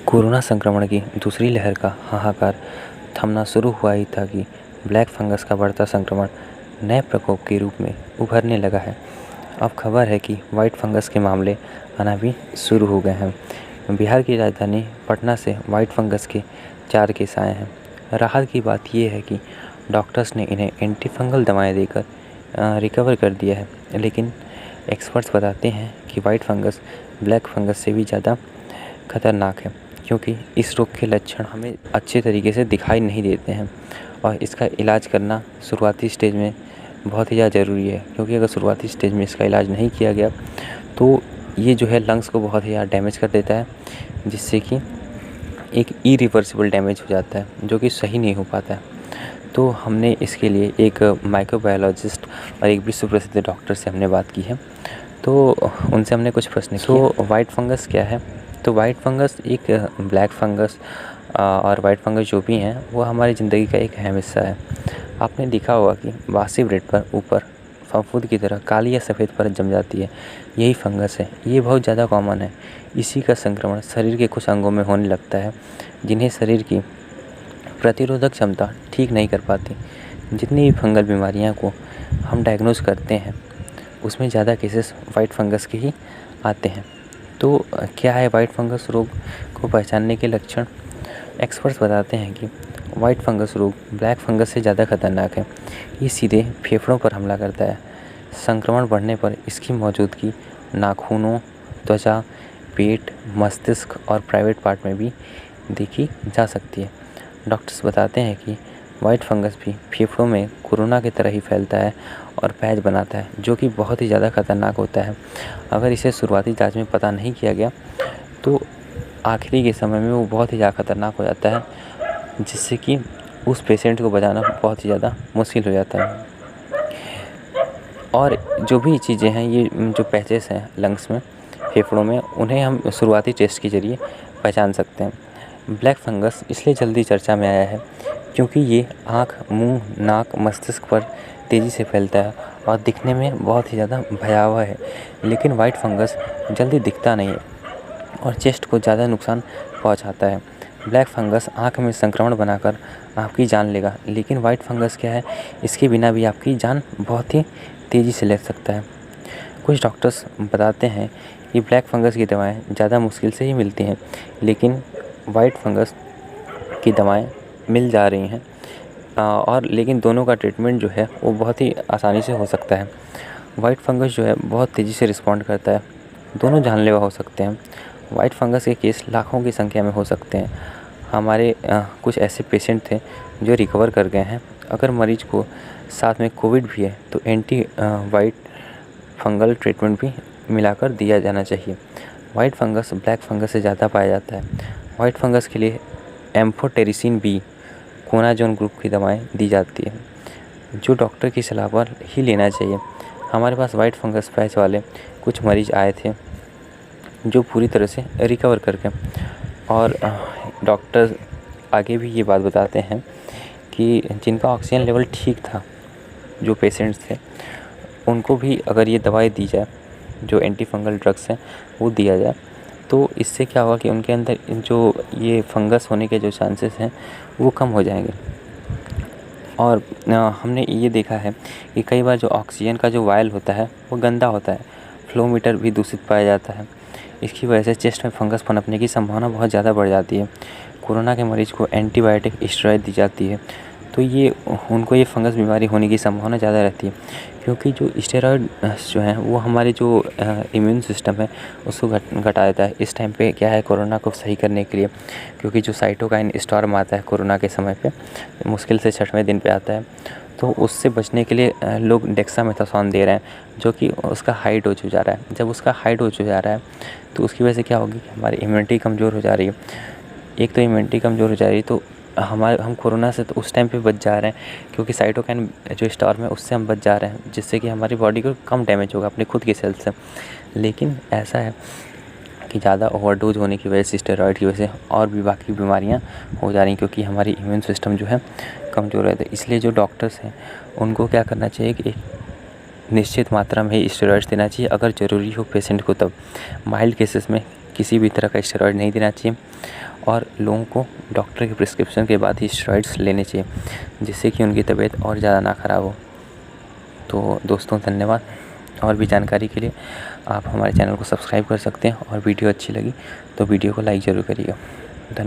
Corona संक्रमण की दूसरी लहर का हाहाकार थमना शुरू हुआ ही था कि ब्लैक फंगस का बढ़ता संक्रमण नए प्रकोप के रूप में उभरने लगा है। अब खबर है कि वाइट फंगस के मामले आना भी शुरू हो गए हैं। बिहार की राजधानी पटना से वाइट फंगस के 4 केस आए हैं। राहत की बात यह है कि डॉक्टर्स ने इन्हें एंटी फंगल दवाएं देकर रिकवर कर दिया है, लेकिन एक्सपर्ट्स बताते हैं कि वाइट फंगस ब्लैक फंगस से भी ज़्यादा खतरनाक है, क्योंकि इस रोग के लक्षण हमें अच्छे तरीके से दिखाई नहीं देते हैं और इसका इलाज करना शुरुआती स्टेज में बहुत ही ज़्यादा ज़रूरी है। क्योंकि अगर शुरुआती स्टेज में इसका इलाज नहीं किया गया तो ये जो है लंग्स को बहुत ही ज़्यादा डैमेज कर देता है, जिससे कि एक इरिवर्सिबल डैमेज हो जाता है जो कि सही नहीं हो पाता है। तो हमने इसके लिए एक माइक्रोबायोलॉजिस्ट और एक विश्व प्रसिद्ध डॉक्टर से हमने बात की है, तो उनसे हमने कुछ प्रश्न किए। तो वाइट फंगस क्या है? तो वाइट फंगस एक ब्लैक फंगस और वाइट फंगस जो भी हैं वो हमारी ज़िंदगी का एक अहम हिस्सा है। आपने देखा होगा कि बासी ब्रेड पर ऊपर फफूंद की तरह काली या सफ़ेद परत जम जाती है, यही फंगस है। ये बहुत ज़्यादा कॉमन है। इसी का संक्रमण शरीर के कुछ अंगों में होने लगता है, जिन्हें शरीर की प्रतिरोधक क्षमता ठीक नहीं कर पाती। जितनी भी फंगल बीमारियां को हम डायग्नोज करते हैं उसमें ज़्यादा केसेस वाइट फंगस के ही आते हैं। तो क्या है वाइट फंगस रोग को पहचानने के लक्षण? एक्सपर्ट्स बताते हैं कि वाइट फंगस रोग ब्लैक फंगस से ज़्यादा खतरनाक है। ये सीधे फेफड़ों पर हमला करता है। संक्रमण बढ़ने पर इसकी मौजूदगी नाखूनों, त्वचा, पेट, मस्तिष्क और प्राइवेट पार्ट में भी देखी जा सकती है। डॉक्टर्स बताते हैं कि वाइट फंगस भी फेफड़ों में कोरोना की तरह ही फैलता है और पैच बनाता है, जो कि बहुत ही ज़्यादा खतरनाक होता है। अगर इसे शुरुआती जांच में पता नहीं किया गया तो आखिरी के समय में वो बहुत ही ज़्यादा खतरनाक हो जाता है, जिससे कि उस पेशेंट को बचाना बहुत ही ज़्यादा मुश्किल हो जाता है। और जो भी चीज़ें हैं, ये जो पैचेस हैं लंग्स में, फेफड़ों में, उन्हें हम शुरुआती टेस्ट के ज़रिए पहचान सकते हैं। ब्लैक फंगस इसलिए जल्दी चर्चा में आया है क्योंकि ये आँख, मुंह, नाक, मस्तिष्क पर तेज़ी से फैलता है और दिखने में बहुत ही ज़्यादा भयावह है। लेकिन वाइट फंगस जल्दी दिखता नहीं है और चेस्ट को ज़्यादा नुकसान पहुंचाता है। ब्लैक फंगस आँख में संक्रमण बनाकर आपकी जान लेगा, लेकिन वाइट फंगस क्या है, इसके बिना भी आपकी जान बहुत ही तेज़ी से ले सकता है। कुछ डॉक्टर्स बताते हैं कि ब्लैक फंगस की दवाएं ज़्यादा मुश्किल से ही मिलती हैं, लेकिन वाइट फंगस की दवाएं मिल जा रही हैं और लेकिन दोनों का ट्रीटमेंट जो है वो बहुत ही आसानी से हो सकता है। वाइट फंगस जो है बहुत तेज़ी से रिस्पॉन्ड करता है, दोनों जानलेवा हो सकते हैं। वाइट फंगस के केस लाखों की संख्या में हो सकते हैं। हमारे कुछ ऐसे पेशेंट थे जो रिकवर कर गए हैं। अगर मरीज को साथ में कोविड भी है तो एंटी वाइट फंगल ट्रीटमेंट भी मिलाकर दिया जाना चाहिए। वाइट फंगस ब्लैक फंगस से ज़्यादा पाया जाता है। वाइट फंगस के लिए एम्फोटेरिसिन बी, कोनाजोन ग्रुप की दवाएं दी जाती है, जो डॉक्टर की सलाह पर ही लेना चाहिए। हमारे पास वाइट फंगस पैच वाले कुछ मरीज आए थे जो पूरी तरह से रिकवर कर गए और डॉक्टर आगे भी ये बात बताते हैं कि जिनका ऑक्सीजन लेवल ठीक था, जो पेशेंट्स थे, उनको भी अगर ये दवाई दी जाए, जो एंटी फंगल ड्रग्स हैं वो दिया जाए, तो इससे क्या होगा कि उनके अंदर जो ये फंगस होने के जो चांसेस हैं वो कम हो जाएंगे। और हमने ये देखा है कि कई बार जो ऑक्सीजन का जो वायल होता है वो गंदा होता है, फ्लो मीटर भी दूषित पाया जाता है। इसकी वजह से चेस्ट में फंगस पनपने की संभावना बहुत ज़्यादा बढ़ जाती है। कोरोना के मरीज को एंटीबायोटिक स्टेरॉइड दी जाती है, तो ये उनको ये फंगस बीमारी होने की संभावना ज़्यादा रहती है, क्योंकि जो स्टेरॉइड जो है वो हमारे जो इम्यून सिस्टम है उसको घटा देता है। इस टाइम पे क्या है, कोरोना को सही करने के लिए, क्योंकि जो साइटोकाइन स्टॉर्म आता है कोरोना के समय पे, मुश्किल से 6वें दिन पे आता है, तो उससे बचने के लिए लोग डेक्सामेथासोन दे रहे हैं, जो कि उसका हाई डोज हो जा रहा है। जब उसका हाई डोज हो जा रहा है तो उसकी वजह से क्या होगी कि हमारी इम्यूनिटी कमज़ोर हो जा रही है। एक तो इम्यूनिटी कमज़ोर हो जा रही है तो हम कोरोना से तो उस टाइम पे बच जा रहे हैं, क्योंकि साइटोकाइन जो स्टॉर्म है उससे हम बच जा रहे हैं, जिससे कि हमारी बॉडी को कम डैमेज होगा अपने खुद की सेल्स से। लेकिन ऐसा है कि ज़्यादा ओवरडोज होने की वजह से, स्टेरॉइड की वजह से और भी बाकी बीमारियां हो जा रही हैं, क्योंकि हमारी इम्यून सिस्टम जो है कमज़ोर है। तो इसलिए जो डॉक्टर्स हैं उनको क्या करना चाहिए कि एक निश्चित मात्रा में ही स्टेरॉइड्स देना चाहिए, अगर ज़रूरी हो पेशेंट को तब। माइल्ड केसेस में किसी भी तरह का स्टेरॉइड नहीं देना चाहिए और लोगों को डॉक्टर के प्रिस्क्रिप्शन के बाद ही स्टेरॉइड्स लेने चाहिए, जिससे कि उनकी तबीयत और ज़्यादा ना ख़राब हो। तो दोस्तों धन्यवाद। और भी जानकारी के लिए आप हमारे चैनल को सब्सक्राइब कर सकते हैं, और वीडियो अच्छी लगी तो वीडियो को लाइक ज़रूर करिएगा। धन्यवाद।